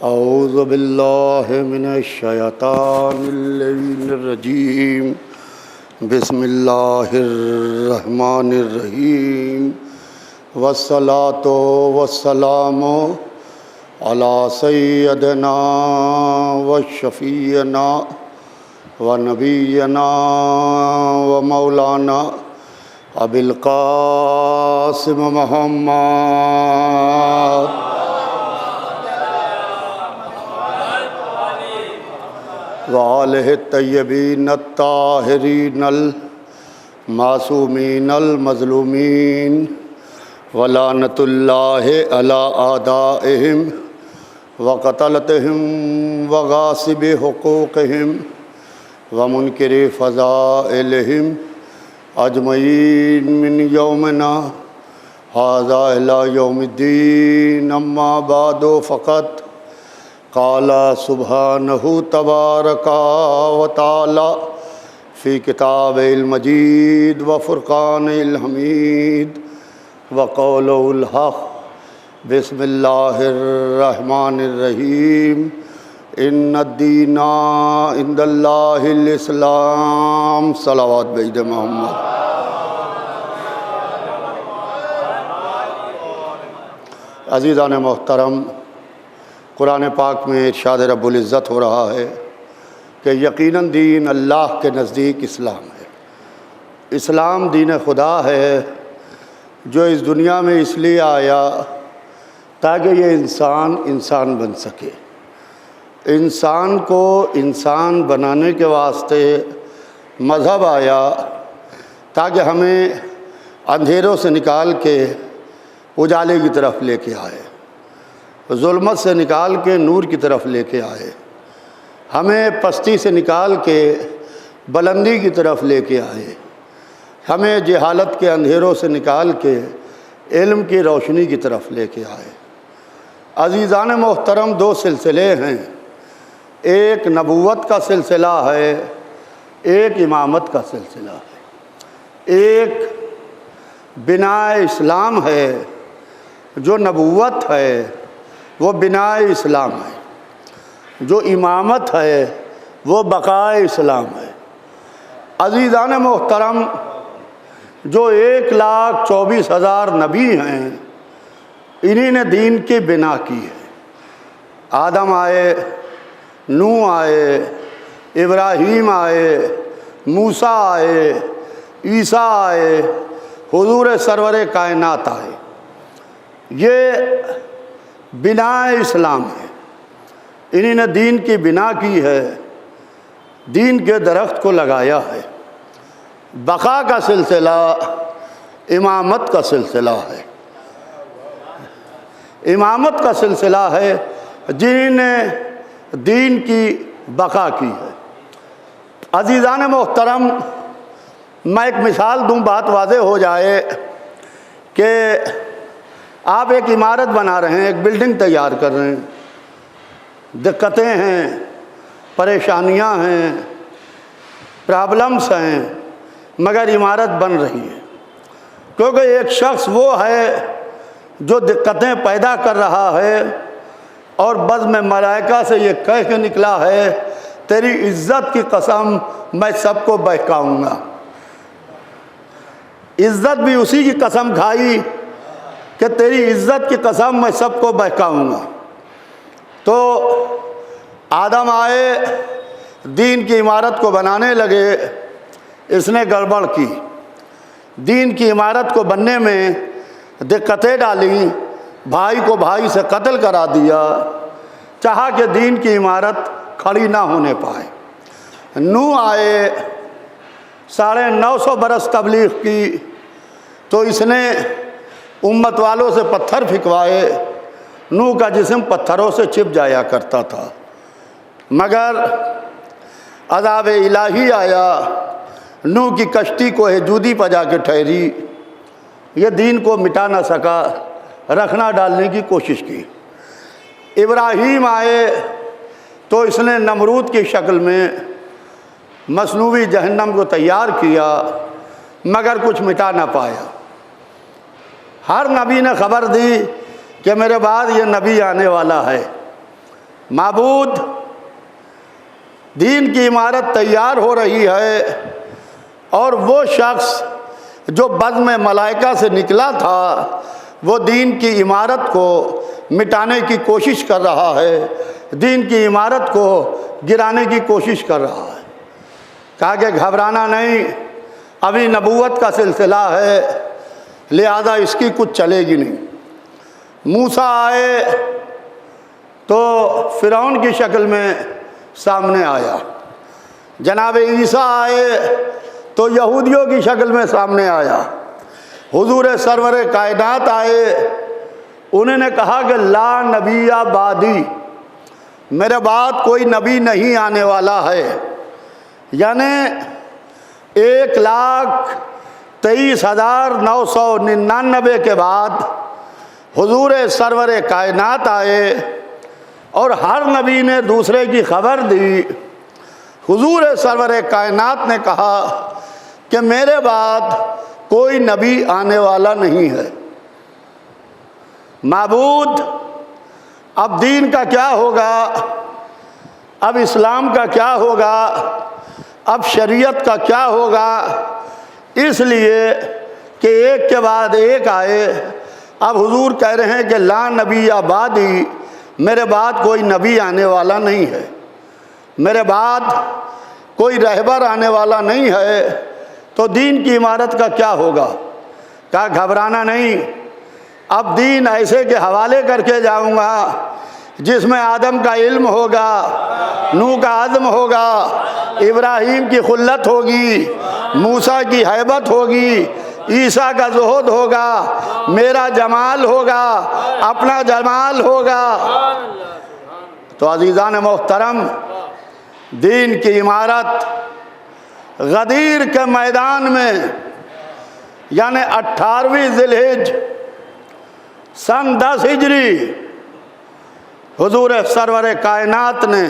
اعوذ باللہ من الشیطان اللعین الرجیم بسم اللہ الرحمن الرحیم والصلاة والسلام علی سیدنا وشفیعنا ونبینا ومولانا ابی القاسم محمد وآلہ الطیبین الطاہرین المعصومین المظلومین ولعنۃ اللہ علی اعدائہم وقتلتہم وغاصب حقوقہم ومنکر فضائلہم اجمعین من یومنا ھذا الی یوم الدین اما بعد فقط قال سبحانہ تبارک و تعالی فی کتاب المجید وفرقان الحمید وقولہ الحق بسم اللہ الرحمن الرحیم ان الدین عند اللہ الاسلام صلوات بعید محمد۔ عزیزان محترم، قرآن پاک میں ارشاد رب العزت ہو رہا ہے کہ یقیناً دین اللہ کے نزدیک اسلام ہے۔ اسلام دین خدا ہے جو اس دنیا میں اس لیے آیا تاکہ یہ انسان بن سکے۔ انسان کو انسان بنانے کے واسطے مذہب آیا تاکہ ہمیں اندھیروں سے نکال کے اجالے کی طرف لے کے آئے، ظلمت سے نکال کے نور کی طرف لے کے آئے، ہمیں پستی سے نکال کے بلندی کی طرف لے کے آئے، ہمیں جہالت کے اندھیروں سے نکال کے علم کی روشنی کی طرف لے کے آئے۔ عزیزان محترم، دو سلسلے ہیں، ایک نبوت کا سلسلہ ہے، ایک امامت کا سلسلہ ہے۔ ایک بناء اسلام ہے جو نبوت ہے، وہ بناء اسلام ہے۔ جو امامت ہے وہ بقاء اسلام ہے۔ عزیزان محترم، جو 1,24,000 نبی ہیں، انہی نے دین کی بنا کی ہے۔ آدم آئے، نوح آئے، ابراہیم آئے، موسیٰ آئے، عیسیٰ آئے، حضور سرور کائنات آئے۔ یہ بناء اسلام ہے، انہی نے دین کی بنا کی ہے، دین کے درخت کو لگایا ہے۔ بقا کا سلسلہ امامت کا سلسلہ ہے۔ امامت کا سلسلہ ہے جنہوں نے دین کی بقا کی ہے۔ عزیزان محترم، میں ایک مثال دوں، بات واضح ہو جائے کہ آپ ایک عمارت بنا رہے ہیں، ایک بلڈنگ تیار کر رہے ہیں، دقتیں ہیں، پریشانیاں ہیں، پرابلمس ہیں، مگر عمارت بن رہی ہے، کیونکہ ایک شخص وہ ہے جو دقتیں پیدا کر رہا ہے اور بزم ملائکہ سے یہ کہہ کے نکلا ہے، تیری عزت کی قسم میں سب کو بہکاؤں گا۔ عزت بھی اسی کی قسم کھائی کہ تیری عزت کی قسم میں سب کو بہکاؤں گا۔ تو آدم آئے، دین کی عمارت کو بنانے لگے، اس نے گڑبڑ کی، دین کی عمارت کو بننے میں دقتیں ڈالیں، بھائی کو بھائی سے قتل کرا دیا، چاہا کہ دین کی عمارت کھڑی نہ ہونے پائے۔ نوح آئے، 950 برس تبلیغ کی، تو اس نے امت والوں سے پتھر پھینکوائے، نوح کا جسم پتھروں سے چپ جایا کرتا تھا، مگر عذاب الہی آیا، نوح کی کشتی کوہ جودی پر جا کے ٹھہری، یہ دین کو مٹا نہ سکا، رکھنا ڈالنے کی کوشش کی۔ ابراہیم آئے تو اس نے نمرود کی شکل میں مصنوعی جہنم کو تیار کیا، مگر کچھ مٹا نہ پایا۔ ہر نبی نے خبر دی کہ میرے بعد یہ نبی آنے والا ہے، معبود دین کی عمارت تیار ہو رہی ہے، اور وہ شخص جو بزم ملائکہ سے نکلا تھا وہ دین کی عمارت کو مٹانے کی کوشش کر رہا ہے، دین کی عمارت کو گرانے کی کوشش کر رہا ہے۔ کہا کہ گھبرانا نہیں، ابھی نبوت کا سلسلہ ہے، لہذا اس کی کچھ چلے گی نہیں۔ موسیٰ آئے تو فرعون کی شکل میں سامنے آیا، جناب عیسیٰ آئے تو یہودیوں کی شکل میں سامنے آیا، حضور سرور کائنات آئے، انہوں نے کہا کہ لا نبی بعدی، میرے بعد کوئی نبی نہیں آنے والا ہے، یعنی 1,23,999 کے بعد حضور سرور کائنات آئے اور ہر نبی نے دوسرے کی خبر دی۔ حضور سرور کائنات نے کہا کہ میرے بعد کوئی نبی آنے والا نہیں ہے۔ معبود اب دین کا کیا ہوگا، اب اسلام کا کیا ہوگا، اب شریعت کا کیا ہوگا؟ اس لیے کہ ایک کے بعد ایک آئے، اب حضور کہہ رہے ہیں کہ لا نبی بعدی، میرے بعد کوئی نبی آنے والا نہیں ہے، میرے بعد کوئی رہبر آنے والا نہیں ہے، تو دین کی عمارت کا کیا ہوگا؟ کہا گھبرانا نہیں، اب دین ایسے کے حوالے کر کے جاؤں گا جس میں آدم کا علم ہوگا، نوح کا عزم ہوگا، ابراہیم کی خلت ہوگی، موسیٰ کی ہیبت ہوگی، عیسیٰ کا زہد ہوگا، میرا جمال ہوگا، اپنا جمال ہوگا۔ تو عزیزان محترم، دین کی عمارت غدیر کے میدان میں، یعنی 18ویں ذی الحجہ سن 10 ہجری، حضور سرور کائنات نے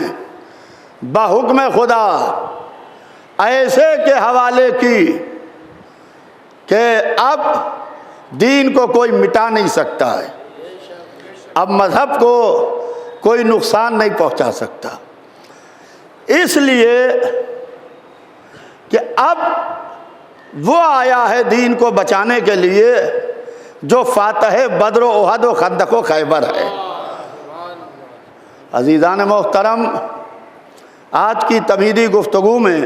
بحکم خدا ایسے کے حوالے کی کہ اب دین کو کوئی مٹا نہیں سکتا ہے، اب مذہب کو کوئی نقصان نہیں پہنچا سکتا، اس لیے کہ اب وہ آیا ہے دین کو بچانے کے لیے جو فاتح بدر و احد و خندق و خیبر ہے۔ عزیزان محترم، آج کی تمہیدی گفتگو میں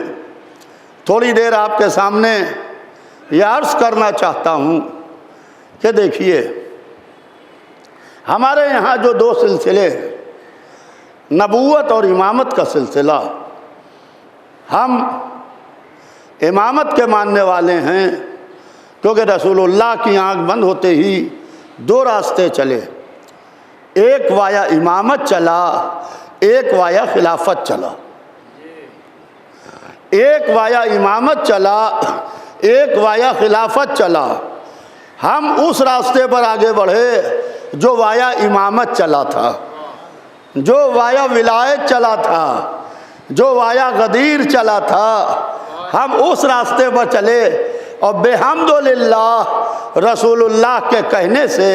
تھوڑی دیر آپ کے سامنے یہ عرض کرنا چاہتا ہوں کہ دیکھیے، ہمارے یہاں جو 2 سلسلے ہیں، نبوت اور امامت کا سلسلہ، ہم امامت کے ماننے والے ہیں، کیونکہ رسول اللہ کی آنکھ بند ہوتے ہی 2 راستے چلے، ایک وایا امامت چلا، ایک وایا خلافت چلا، ایک وایا امامت چلا، ایک وایا خلافت چلا۔ ہم اس راستے پر آگے بڑھے جو وایا امامت چلا تھا، جو وایا ولایت چلا تھا، جو وایا غدیر چلا تھا، ہم اس راستے پر چلے، اور بحمدللہ رسول اللہ کے کہنے سے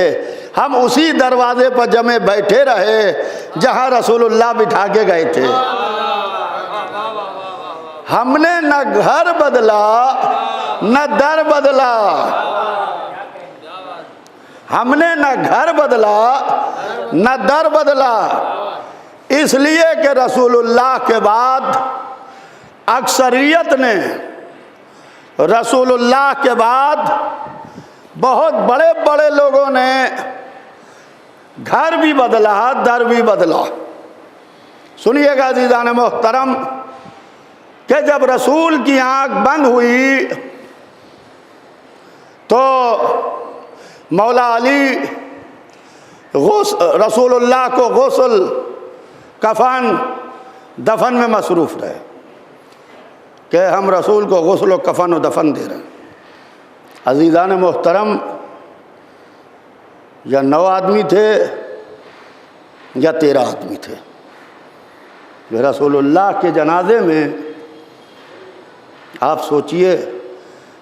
ہم اسی دروازے پر جمے بیٹھے رہے جہاں رسول اللہ بٹھا کے گئے تھے۔ ہم نے نہ گھر بدلا نہ در بدلا، ہم نے نہ گھر بدلا نہ در بدلا، اس لیے کہ رسول اللہ کے بعد اکثریت نے، رسول اللہ کے بعد بہت بڑے بڑے لوگوں نے گھر بھی بدلا، در بھی بدلا۔ سنیے گا عزیزان محترم کہ جب رسول کی آنکھ بند ہوئی تو مولا علی رسول اللہ کو غسل، کفن، دفن میں مصروف رہے کہ ہم رسول کو غسل و کفن و دفن دے رہے ہیں۔ عزیزان محترم، یا 9 آدمی تھے یا 13 آدمی تھے رسول اللہ کے جنازے میں۔ آپ سوچئے،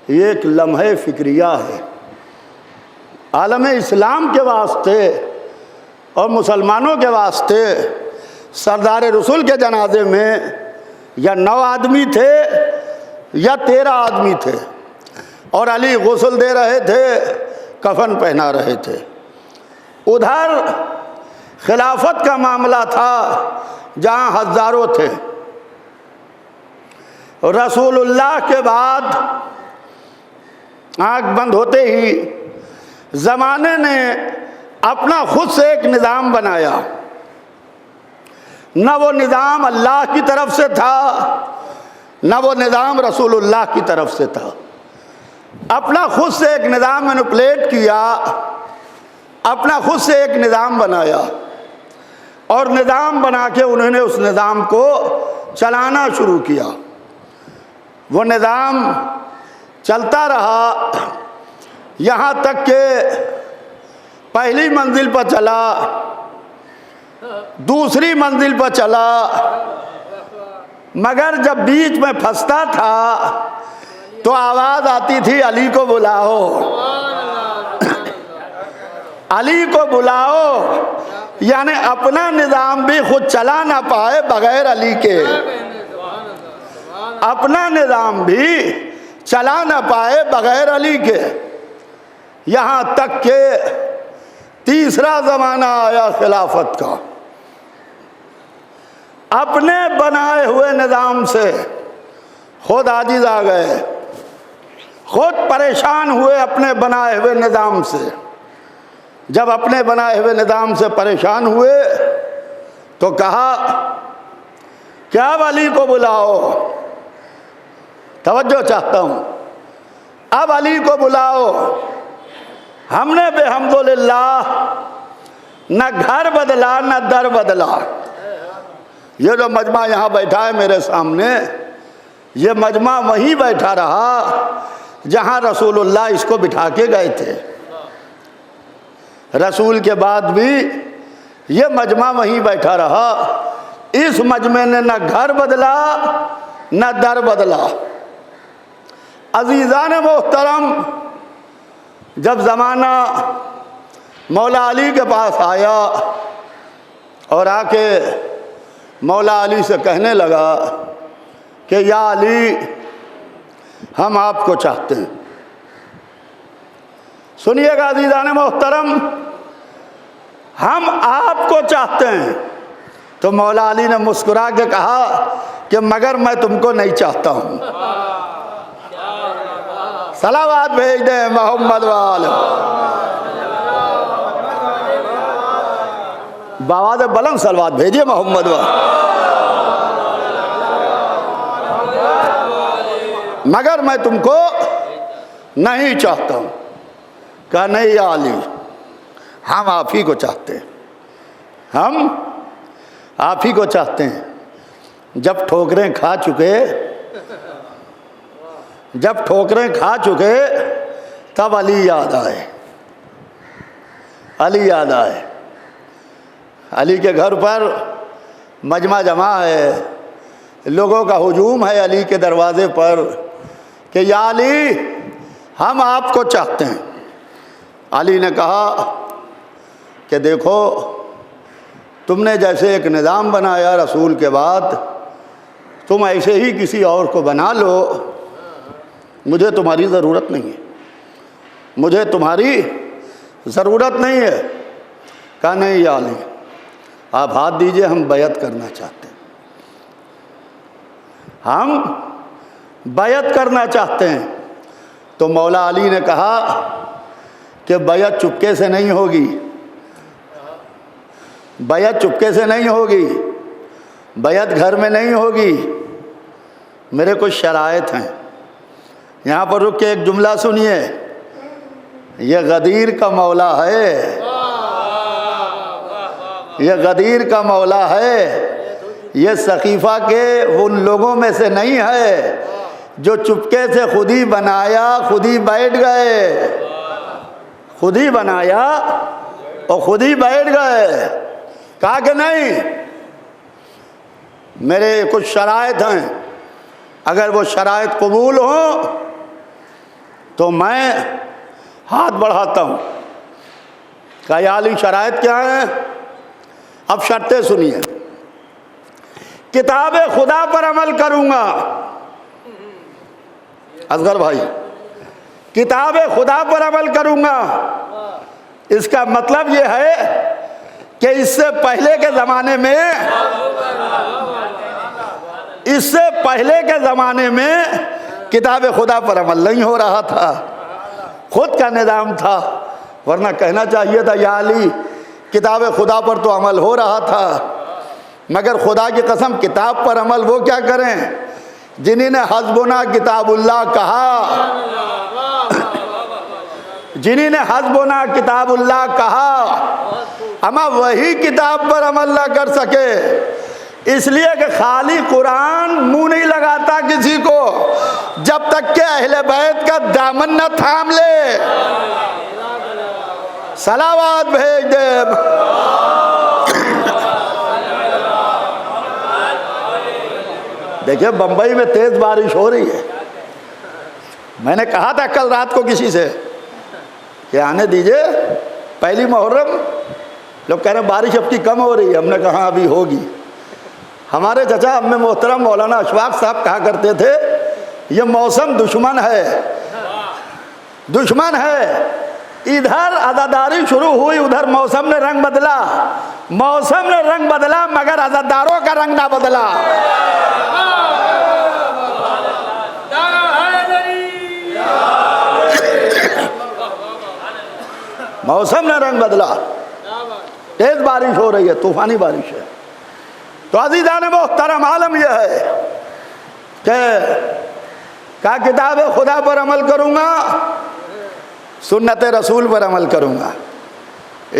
یہ ایک لمحہ فکریہ ہے، عالم اسلام کے واسطے اور مسلمانوں کے واسطے سردار رسول کے جنازے میں یا 9 آدمی تھے یا 13 آدمی تھے، اور علی غسل دے رہے تھے، کفن پہنا رہے تھے۔ ادھر خلافت کا معاملہ تھا جہاں ہزاروں تھے۔ رسول اللہ کے بعد آنکھ بند ہوتے ہی زمانے نے اپنا خود سے ایک نظام بنایا، نہ وہ نظام اللہ کی طرف سے تھا نہ وہ نظام رسول اللہ کی طرف سے تھا۔ اپنا خود سے ایک نظام مینوپلیٹ کیا، اپنا خود سے ایک نظام بنایا، اور نظام بنا کے انہوں نے اس نظام کو چلانا شروع کیا۔ وہ نظام چلتا رہا یہاں تک کہ پہلی منزل پر چلا، دوسری منزل پر چلا، مگر جب بیچ میں پھنستا تھا تو آواز آتی تھی علی کو بلاؤ، علی کو بلاؤ، یعنی اپنا نظام بھی خود چلا نہ پائے بغیر علی کے، اپنا نظام بھی چلا نہ پائے بغیر علی کے۔ یہاں تک کہ تیسرا زمانہ آیا خلافت کا، اپنے بنائے ہوئے نظام سے خود عاجز آ گئے، خود پریشان ہوئے اپنے بنائے ہوئے نظام سے۔ جب اپنے بنائے ہوئے نظام سے پریشان ہوئے تو کہا کہ اب علی کو بلاؤ، توجہ چاہتا ہوں، اب علی کو بلاؤ۔ ہم نے بحمدللہ نہ گھر بدلا نہ در بدلا۔ یہ جو مجمع یہاں بیٹھا ہے میرے سامنے، یہ مجمع وہیں بیٹھا رہا جہاں رسول اللہ اس کو بٹھا کے گئے تھے۔ رسول کے بعد بھی یہ مجمع وہیں بیٹھا رہا، اس مجمع نے نہ گھر بدلا نہ در بدلا۔ عزیزان محترم، جب زمانہ مولا علی کے پاس آیا اور آ کے مولا علی سے کہنے لگا کہ یا علی ہم آپ کو چاہتے ہیں، سنیے گا عزیزان محترم، ہم آپ کو چاہتے ہیں۔ تو مولا علی نے مسکرا کے کہا کہ مگر میں تم کو نہیں چاہتا ہوں۔ صلوات بھیج دیں محمد والے، بآواز بلند صلوات بھیجیے محمد والے۔ مگر میں تم کو نہیں چاہتا ہوں۔ کہا نہیں یا علی، ہم آپ ہی کو چاہتے ہیں، ہم آپ ہی کو چاہتے ہیں۔ جب ٹھوکریں کھا چکے تب علی یاد آئے، علی یاد آئے۔ علی کے گھر پر مجمع جمع ہے، لوگوں کا ہجوم ہے علی کے دروازے پر کہ یا علی ہم آپ کو چاہتے ہیں۔ علی نے کہا کہ دیکھو، تم نے جیسے ایک نظام بنایا رسول کے بعد، تم ایسے ہی کسی اور کو بنا لو، مجھے تمہاری ضرورت نہیں ہے، مجھے تمہاری ضرورت نہیں ہے۔ کہا نہیں یا علی، آپ ہاتھ دیجئے، ہم بیعت کرنا چاہتے ہیں، ہم بیعت کرنا چاہتے ہیں۔ تو مولا علی نے کہا کہ بیعت چپکے سے نہیں ہوگی، بیعت چپکے سے نہیں ہوگی، بیعت گھر میں نہیں ہوگی، میرے کچھ شرائط ہیں۔ یہاں پر رک کے ایک جملہ سنیے، یہ غدیر کا مولا ہے، یہ غدیر کا مولا ہے، یہ سقیفہ کے ان لوگوں میں سے نہیں ہے جو چپکے سے خود ہی بنایا خود ہی بیٹھ گئے، خود ہی بنایا اور خود ہی بیٹھ گئے۔ کہا کہ نہیں، میرے کچھ شرائط ہیں، اگر وہ شرائط قبول ہوں تو میں ہاتھ بڑھاتا ہوں۔ کہا یا علی شرائط کیا ہیں؟ اب شرطیں سنیے۔ کتاب خدا پر عمل کروں گا. اصغر بھائی، کتاب خدا پر عمل کروں گا، اس کا مطلب یہ ہے کہ اس سے پہلے کے زمانے میں کتاب خدا پر عمل نہیں ہو رہا تھا، خود کا نظام تھا. ورنہ کہنا چاہیے تھا یا علی کتاب خدا پر تو عمل ہو رہا تھا، مگر خدا کی قسم کتاب پر عمل وہ کیا کریں جنہی نے حسبنا کتاب اللہ کہا، جنہی نے حسبنا کتاب اللہ کہا، اما وہی کتاب پر عمل نہ کر سکے. اس لیے کہ خالی قرآن منہ نہیں لگاتا کسی کو جب تک کہ اہل بیت کا دامن نہ تھام لے. صلوات بھیج دے. دیکھیں بمبئی میں تیز بارش ہو رہی ہے. میں نے کہا تھا کل رات کو کسی سے کہ آنے دیجئے پہلی محرم. لوگ کہہ رہے ہیں بارش اب کی کم ہو رہی ہے. ہم نے کہا ابھی ہوگی. ہمارے چچا ام محترم مولانا اشفاق صاحب کہا کرتے تھے یہ موسم دشمن ہے، دشمن ہے. ادھر عزاداری شروع ہوئی، ادھر موسم نے رنگ بدلا. موسم نے رنگ بدلا مگر عزاداروں کا رنگ نہ بدلا. موسم نے رنگ بدلا. تیز بارش ہو رہی ہے، طوفانی بارش ہے. تو عزیزان محترم عالم یہ ہے کہ کہا کتاب خدا پر عمل کروں گا، سنت رسول پر عمل کروں گا.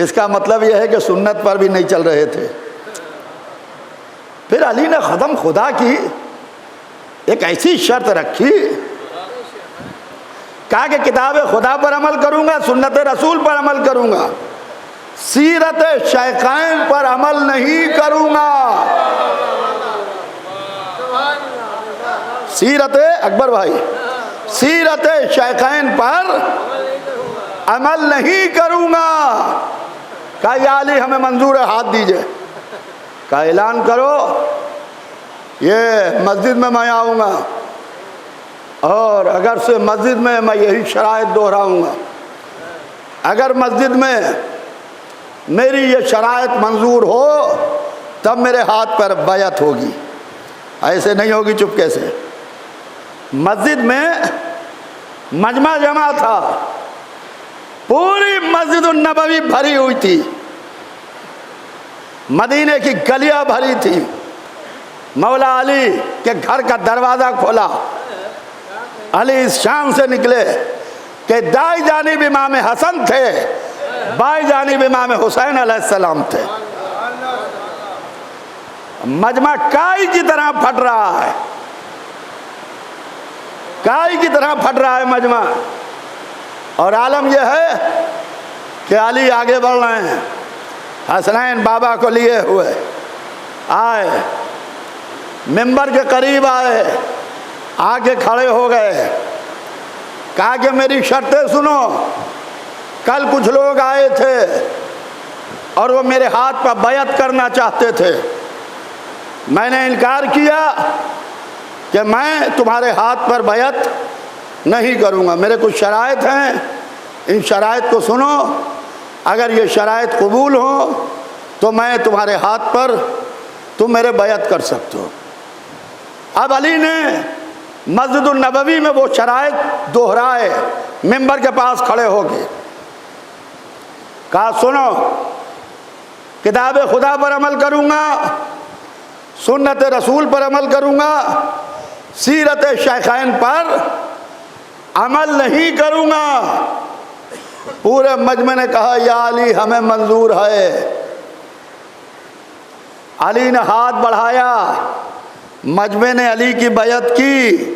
اس کا مطلب یہ ہے کہ سنت پر بھی نہیں چل رہے تھے. پھر علی نے ختم خدا کی ایک ایسی شرط رکھی، کہا کہ کتاب خدا پر عمل کروں گا، سنت رسول پر عمل کروں گا، سیرت شیخین پر عمل نہیں کروں گا. سیرت اکبر بھائی، سیرت شیخین پر عمل نہیں کروں گا. کہا یا علی ہمیں منظور ہے، ہاتھ دیجئے. کہا اعلان کرو یہ مسجد میں آؤں گا، اور اگر سے مسجد میں یہی شرائط دہراؤں گا. اگر مسجد میں میری یہ شرائط منظور ہو تب میرے ہاتھ پر بیعت ہوگی، ایسے نہیں ہوگی چپکے سے. مسجد میں مجمع جمع تھا، پوری مسجد النبوی بھری ہوئی تھی، مدینے کی گلیاں بھری تھی. مولا علی کے گھر کا دروازہ کھولا. علی اس شام سے نکلے کہ دائیں جانب امام حسن تھے، بائیں جانب امام حسین علیہ السلام تھے. مجمع کائی کی طرح پھٹ رہا ہے، کائی کی طرح پھٹ رہا ہے مجمع. اور عالم یہ ہے کہ علی آگے بڑھ رہے ہیں، حسنین بابا کو لیے ہوئے آئے، منبر کے قریب آئے، آگے کھڑے ہو گئے. کہا کہ میری شرطیں سنو. کل کچھ لوگ آئے تھے اور وہ میرے ہاتھ پر بیعت کرنا چاہتے تھے. میں نے انکار کیا کہ میں تمہارے ہاتھ پر بیعت نہیں کروں گا. میرے کچھ شرائط ہیں، ان شرائط کو سنو. اگر یہ شرائط قبول ہوں تو میں تمہارے ہاتھ پر تم میرے بیعت کر سکتے ہو. اب علی نے مسجد النبوی میں وہ شرائط دہرائے، منبر کے پاس کھڑے ہو گئے. کہا سنو، کتاب خدا پر عمل کروں گا، سنت رسول پر عمل کروں گا، سیرت شیخین پر عمل نہیں کروں گا. پورے مجمع نے کہا یا علی ہمیں منظور ہے. علی نے ہاتھ بڑھایا، مجمع نے علی کی بیعت کی.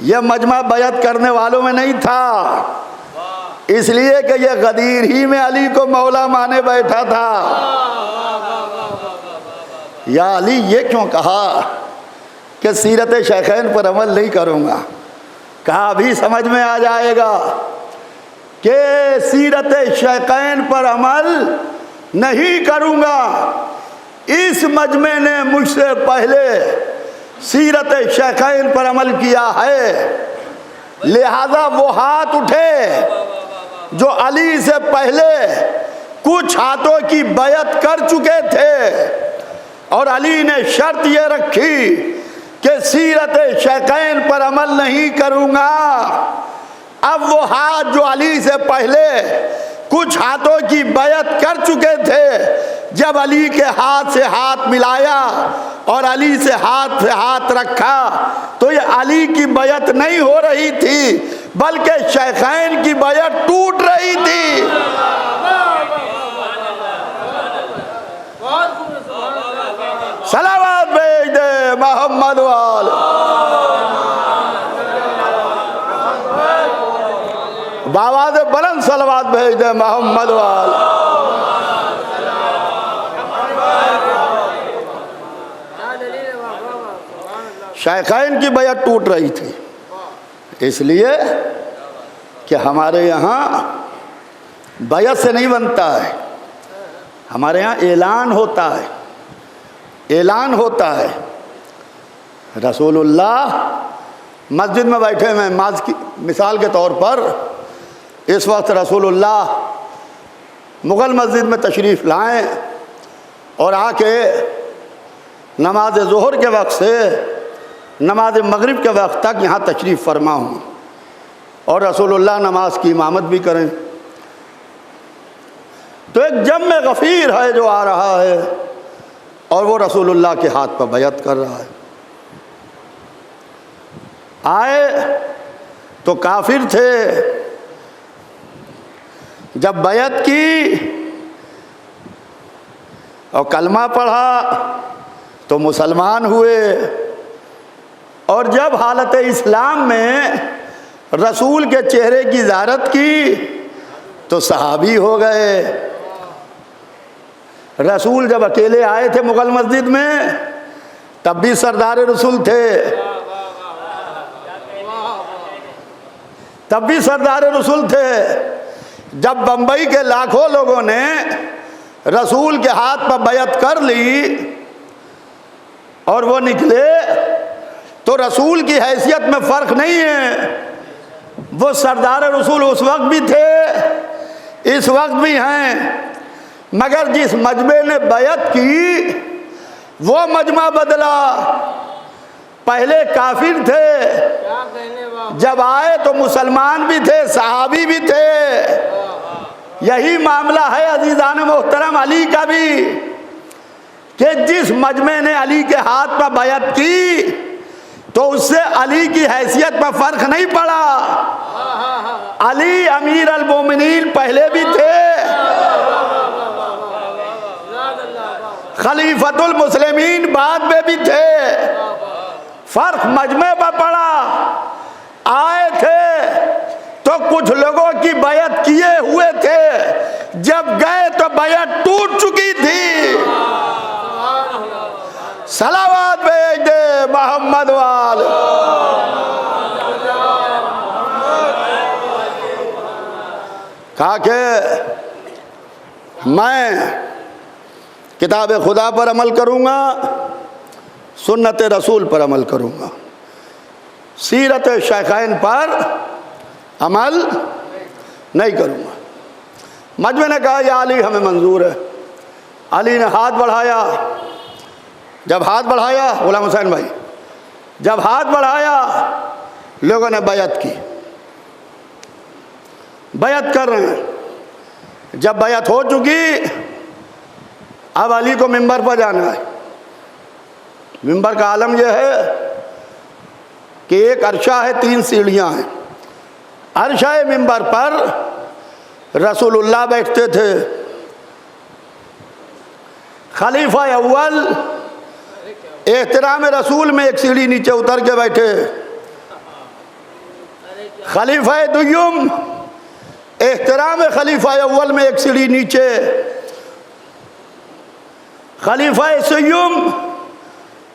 یہ مجمع بیعت کرنے والوں میں نہیں تھا، اس لیے کہ یہ غدیر ہی میں علی کو مولا مانے بیٹھا تھا. یا علی یہ کیوں کہا کہ سیرت شیخین پر عمل نہیں کروں گا؟ کہا ابھی سمجھ میں آ جائے گا کہ سیرت شیخین پر عمل نہیں کروں گا. اس مجمع نے مجھ سے پہلے سیرت شیخین پر عمل کیا ہے، لہذا وہ ہاتھ اٹھے جو علی سے پہلے کچھ ہاتھوں کی بیعت کر چکے تھے، اور علی نے شرط یہ رکھی کہ سیرت شیخین پر عمل نہیں کروں گا۔ اب وہ ہاتھ جو علی سے پہلے کچھ ہاتھوں کی بیعت کر چکے تھے، جب علی کے ہاتھ سے ہاتھ ملایا اور علی سے ہاتھ رکھا تو یہ علی کی بیعت نہیں ہو رہی تھی بلکہ شیخین کی بیعت ٹوٹ رہی تھی۔ صلوات بھیج دے محمد وال، بآواز بلند صلوات بھیج دے محمد وال۔ شیخین کی بیعت ٹوٹ رہی تھی، اس لیے کہ ہمارے یہاں بیعت سے نہیں بنتا ہے، ہمارے یہاں اعلان ہوتا ہے، اعلان ہوتا ہے۔ رسول اللہ مسجد میں بیٹھے ہیں، مثال کے طور پر اس وقت رسول اللہ مغل مسجد میں تشریف لائیں اور آ کے نماز ظہر کے وقت سے نماز مغرب کے وقت تک یہاں تشریف فرما ہوں، اور رسول اللہ نماز کی امامت بھی کریں، تو ایک جمع غفیر ہے جو آ رہا ہے اور وہ رسول اللہ کے ہاتھ پر بیعت کر رہا ہے۔ آئے تو کافر تھے، جب بیعت کی اور کلمہ پڑھا تو مسلمان ہوئے، اور جب حالت اسلام میں رسول کے چہرے کی زیارت کی تو صحابی ہو گئے۔ رسول جب اکیلے آئے تھے مغل مسجد میں تب بھی سردار رسول تھے، تب بھی سردار رسول تھے۔ جب بمبئی کے لاکھوں لوگوں نے رسول کے ہاتھ پر بیعت کر لی اور وہ نکلے تو رسول کی حیثیت میں فرق نہیں ہے، وہ سردار رسول اس وقت بھی تھے، اس وقت بھی ہیں، مگر جس مجمع نے بیعت کی وہ مجمع بدلا۔ پہلے کافر تھے، جب آئے تو مسلمان بھی تھے، صحابی بھی تھے۔ یہی معاملہ ہے عزیزان محترم علی کا بھی، کہ جس مجمع نے علی کے ہاتھ پر بیعت کی تو اس سے علی کی حیثیت پر فرق نہیں پڑا۔ علی امیر المومنین پہلے بھی تھے، خلیفۃ المسلمین بعد میں بھی تھے، فرق مجمع پر پڑا۔ آئے تھے تو کچھ لوگوں کی بیعت کیے ہوئے تھے، جب گئے تو بیعت ٹوٹ چکی تھی۔ صلوات بھیج دے محمد وال۔ کہا کہ میں کتاب خدا پر عمل کروں گا، سنت رسول پر عمل کروں گا، سیرت شیخین پر عمل نہیں کروں گا۔ مجمع نے کہا یا علی ہمیں منظور ہے۔ علی نے ہاتھ بڑھایا، جب ہاتھ بڑھایا غلام حسین بھائی، جب ہاتھ بڑھایا لوگوں نے بیعت کی، بیعت کر رہے ہیں۔ جب بیعت ہو چکی اب علی کو ممبر پر جانا ہے۔ ممبر کا عالم یہ ہے کہ ایک عرشہ ہے، 3 سیڑھیاں ہیں۔ عرشہ ممبر پر رسول اللہ بیٹھتے تھے، خلیفہ اول احترام رسول میں ایک سیڑھی نیچے اتر کے بیٹھے، خلیفہ دوم احترام خلیفہ اول میں ایک سیڑھی نیچے، خلیفہ سیوم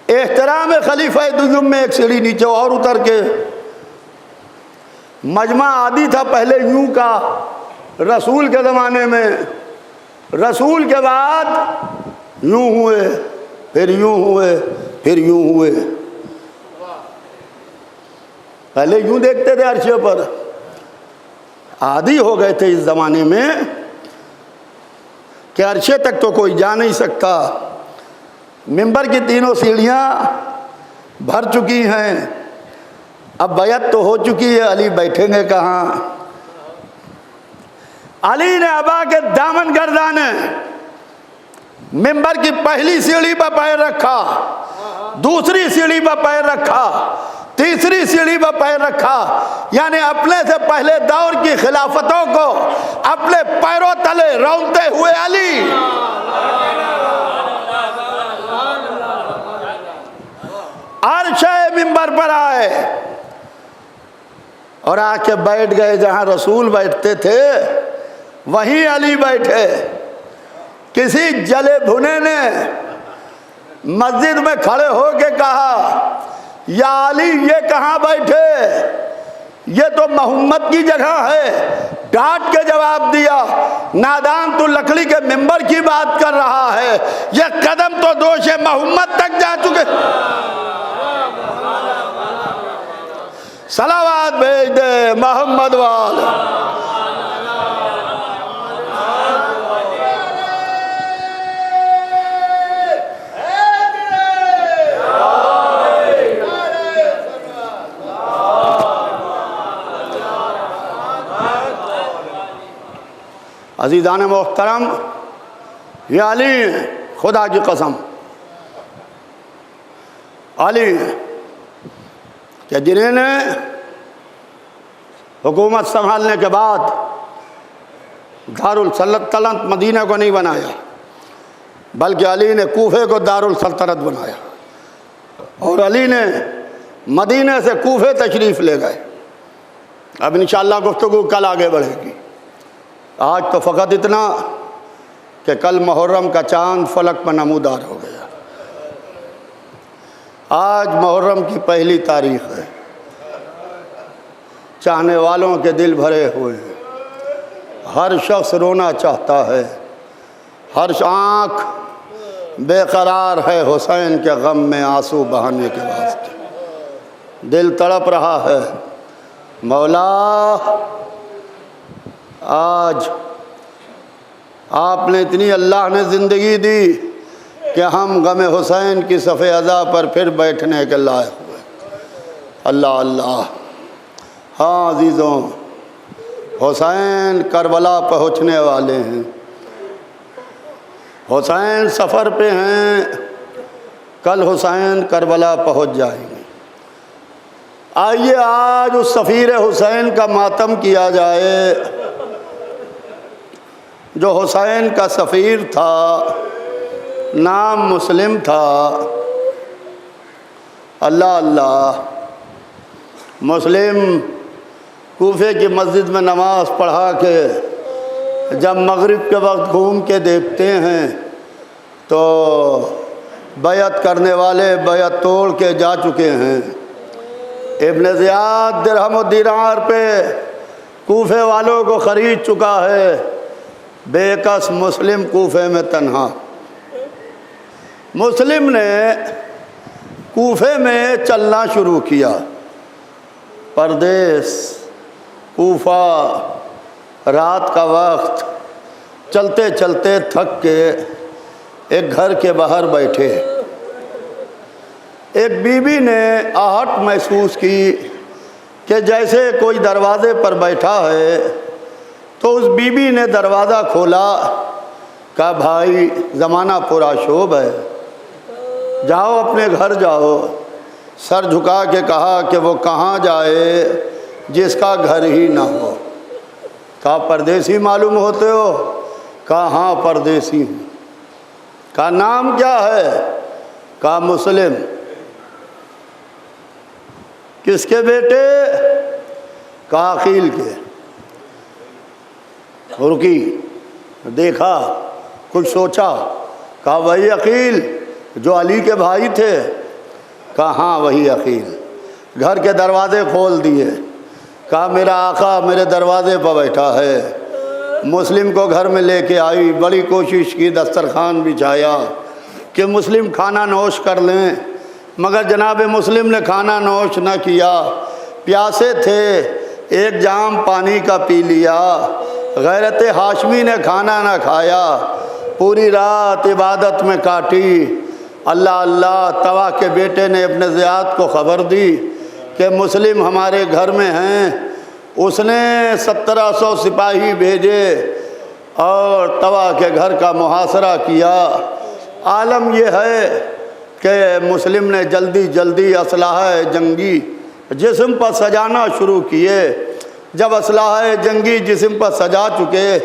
احترام خلیفہ دوم میں ایک سیڑھی نیچے اور اتر کے۔ مجمع عادی تھا پہلے یوں کا، رسول کے زمانے میں، رسول کے بعد یوں ہوئے پھر یوں ہوئے پھر یوں ہوئے. پہلے یوں دیکھتے تھے عرشے پر. عادی ہو گئے تھے اس زمانے میں کہ عرشے تک تو کوئی جا نہیں سکتا. ممبر کی تینوں سیڑھیاں بھر چکی ہیں. اب بیعت تو ہو چکی ہے, علی بیٹھیں گے کہاں؟ علی نے ابا کے دامن گردانے, ممبر کی پہلی سیڑھی پر پیر رکھا, دوسری سیڑھی پر پیر رکھا, تیسری سیڑھی پر پیر رکھا. یعنی اپنے سے پہلے دور کی خلافتوں کو اپنے پیروں تلے رونتے ہوئے علی عرش ممبر پر آئے اور آ کے بیٹھ گئے. جہاں رسول بیٹھتے تھے وہیں علی بیٹھے. کسی جلے بھنے نے مسجد میں کھڑے ہو کے کہا یا علی یہ کہاں بیٹھے, یہ تو محمد کی جگہ ہے. ڈانٹ کے جواب دیا نادان تو لکڑی کے ممبر کی بات کر رہا ہے, یہ قدم تو دوش محمد تک جا چکے. صلوات بھیج دے محمد وال. عزیزان محترم, یہ علی خدا کی قسم علی کہ جنہوں نے حکومت سنبھالنے کے بعد دارالسلطنت مدینہ کو نہیں بنایا, بلکہ علی نے کوفے کو دارالسلطنت بنایا اور علی نے مدینہ سے کوفے تشریف لے گئے. اب انشاءاللہ گفتگو کل آگے بڑھے گی. آج تو فقط اتنا کہ کل محرم کا چاند فلک پر نمودار ہو گیا. آج محرم کی پہلی تاریخ ہے. چاہنے والوں کے دل بھرے ہوئے ہیں. ہر شخص رونا چاہتا ہے, ہر آنکھ بے قرار ہے حسین کے غم میں آنسو بہانے کے واسطے. دل تڑپ رہا ہے مولا آج آپ نے اتنی اللہ نے زندگی دی کہ ہم غم حسین کی صف ازا پر پھر بیٹھنے کے لائق ہوئے. اللہ اللہ. ہاں عزیزوں, حسین کربلا پہنچنے والے ہیں. حسین سفر پہ ہیں, کل حسین کربلا پہنچ جائیں گے. آئیے آج اس سفیر حسین کا ماتم کیا جائے جو حسین کا سفیر تھا, نام مسلم تھا. اللہ اللہ. مسلم کوفے کی مسجد میں نماز پڑھا کے جب مغرب کے وقت گھوم کے دیکھتے ہیں تو بیعت کرنے والے بیعت توڑ کے جا چکے ہیں. ابن زیاد درہم و دینار پہ کوفے والوں کو خرید چکا ہے. بے کس مسلم کوفے میں تنہا. مسلم نے کوفے میں چلنا شروع کیا. پردیس کوفہ, رات کا وقت, چلتے چلتے تھک کے ایک گھر کے باہر بیٹھے. ایک بی بی نے آہٹ محسوس کی کہ جیسے کوئی دروازے پر بیٹھا ہے, تو اس بی بی نے دروازہ کھولا. کہا بھائی زمانہ پورا شوب ہے, جاؤ اپنے گھر جاؤ. سر جھکا کے کہا کہ وہ کہاں جائے جس کا گھر ہی نہ ہو. کہا پردیسی معلوم ہوتے ہو؟ کہا ہاں پردیسی ہوں. کہا نام کیا ہے؟ کہا مسلم. کس کے بیٹے؟ کہا عقیل کے. رکی, دیکھا, کچھ سوچا. کہا وہی عقیل جو علی کے بھائی تھے؟ کہا ہاں وہی عقیل. گھر کے دروازے کھول دیے. کہا میرا آقا میرے دروازے پر بیٹھا ہے. مسلم کو گھر میں لے کے آئی, بڑی کوشش کی, دسترخوان بچھایا, کہ مسلم کھانا نوش کر لیں، مگر جناب مسلم نے کھانا نوش نہ کیا، پیاسے تھے ایک جام پانی کا پی لیا، غیرت ہاشمی نے کھانا نہ کھایا، پوری رات عبادت میں کاٹی۔ اللہ اللہ، طوا کے بیٹے نے ابن زیاد کو خبر دی کہ مسلم ہمارے گھر میں ہیں۔ اس نے 1700 سپاہی بھیجے اور طوا کے گھر کا محاصرہ کیا۔ عالم یہ ہے کہ مسلم نے جلدی جلدی اسلحہ جنگی جسم پر سجانا شروع کیے۔ جب اسلحہ جنگی جسم پر سجا چکے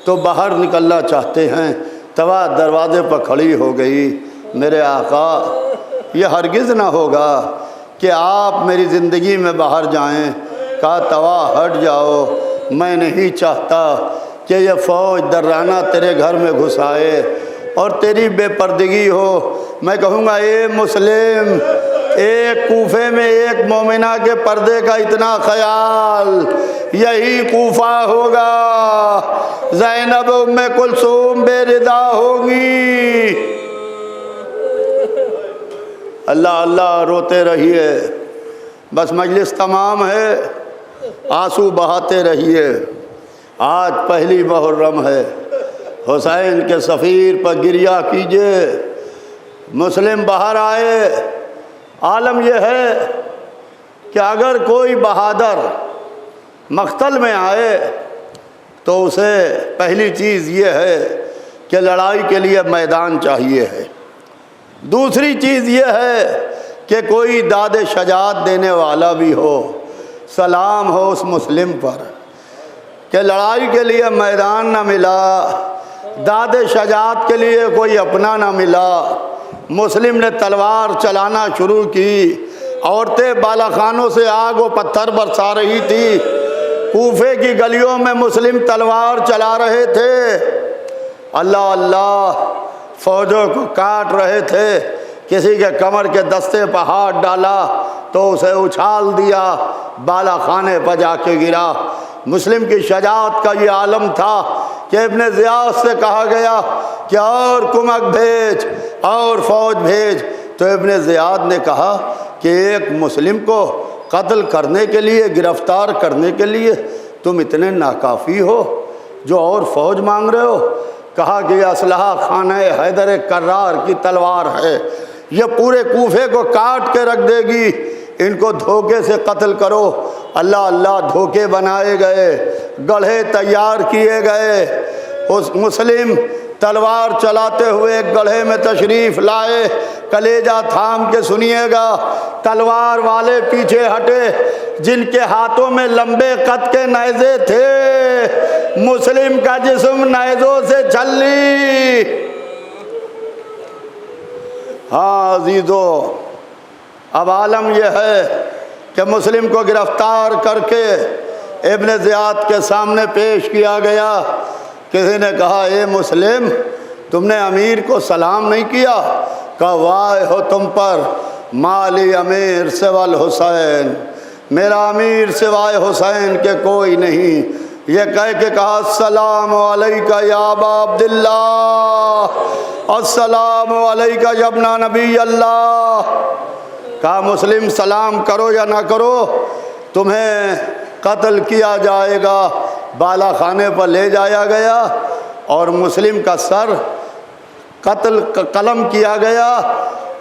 تو باہر نکلنا چاہتے ہیں، طوا دروازے پر کھڑی ہو گئی۔ میرے آقا، یہ ہرگز نہ ہوگا کہ آپ میری زندگی میں باہر جائیں۔ کہا طوا ہٹ جاؤ، میں نہیں چاہتا کہ یہ فوج درانہ تیرے گھر میں گھس آئے اور تیری بے پردگی ہو۔ میں کہوں گا اے مسلم، ایک کوفے میں ایک مومنہ کے پردے کا اتنا خیال، یہی کوفہ ہوگا، زینب ام کلثوم بے ردا ہوگی۔ اللہ اللہ روتے رہیے، بس مجلس تمام ہے، آنسو بہاتے رہیے۔ آج پہلی محرم ہے، حسین کے سفیر پر گریہ کیجئے۔ مسلم باہر آئے۔ عالم یہ ہے کہ اگر کوئی بہادر مقتل میں آئے تو اسے پہلی چیز یہ ہے کہ لڑائی کے لیے میدان چاہیے ہے۔ دوسری چیز یہ ہے کہ کوئی داد شجاعت دینے والا بھی ہو، سلام ہو اس مسلم پر کہ لڑائی کے لیے میدان نہ ملا، داد شجاعت کے لیے کوئی اپنا نہ ملا۔ مسلم نے تلوار چلانا شروع کی، عورتیں بالا خانوں سے آگ و پتھر برسا رہی تھی، کوفے کی گلیوں میں مسلم تلوار چلا رہے تھے۔ اللہ اللہ، فوجوں کو کاٹ رہے تھے، کسی کے کمر کے دستے پر ہاتھ ڈالا تو اسے اچھال دیا، بالا خانے پر جا کے گرا۔ مسلم کی شجاعت کا یہ عالم تھا کہ ابن زیاد سے کہا گیا کہ اور کمک بھیج اور فوج بھیج، تو ابن زیاد نے کہا کہ ایک مسلم کو قتل کرنے کے لیے، گرفتار کرنے کے لیے تم اتنے ناکافی ہو جو اور فوج مانگ رہے ہو؟ کہا کہ یہ اسلحہ خانہ حیدر کرار کی تلوار ہے، یہ پورے کوفے کو کاٹ کے رکھ دے گی، ان کو دھوکے سے قتل کرو۔ اللہ اللہ، دھوکے بنائے گئے، گڑھے تیار کیے گئے۔ اس مسلم تلوار چلاتے ہوئے ایک گڑھے میں تشریف لائے۔ کلیجہ تھام کے سنیے گا، تلوار والے پیچھے ہٹے، جن کے ہاتھوں میں لمبے قد کے نیزے تھے، مسلم کا جسم نیزوں سے چھلی۔ ہاں عزیزو، اب عالم یہ ہے کہ مسلم کو گرفتار کر کے ابن زیاد کے سامنے پیش کیا گیا۔ کسی نے کہا اے مسلم، تم نے امیر کو سلام نہیں کیا؟ کہا وائے ہو تم پر، مالی امیر سوى الحسین، میرا امیر سوائے حسین کے کوئی نہیں۔ یہ کہہ کے کہا السلام علیکہ یا ابا عبداللہ، السلام علیکہ یا ابن نبی اللہ۔ کہا مسلم سلام کرو یا نہ کرو، تمہیں قتل کیا جائے گا۔ بالا خانے پر لے جایا گیا اور مسلم کا سر قتل قلم کیا گیا،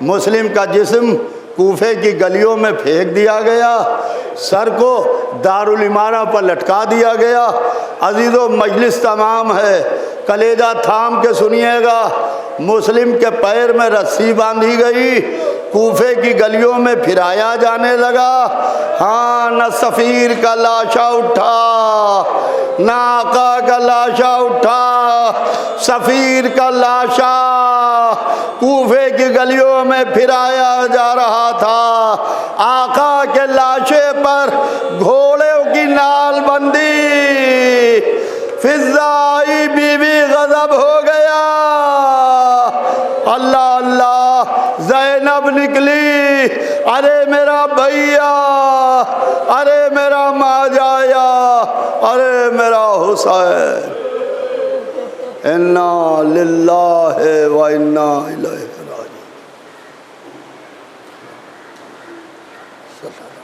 مسلم کا جسم کوفے کی گلیوں میں پھینک دیا گیا، سر کو دارالعمارہ پر لٹکا دیا گیا۔ عزیزو مجلس تمام ہے، کلیجہ تھام کے سنیے گا، مسلم کے پیر میں رسی باندھی گئی، کوفے کی گلیوں میں پھرایا جانے لگا۔ ہاں، نہ سفیر کا لاشا اٹھا، نہ آقا کا لاشا اٹھا، سفیر کا لاشا کوفے کی گلیوں میں پھرایا جا رہا تھا۔ آقا کے لاشے پر گھوڑوں کی نال بندی، فضائی بی بی غضب ہو گیا۔ اللہ اللہ، زینب نکلی، ارے میرا بھیا، ارے میرا ماجایا، ارے میرا حسین، انا للہ و انا الیہ راجعون۔ صلی اللہ علیہ وسلم۔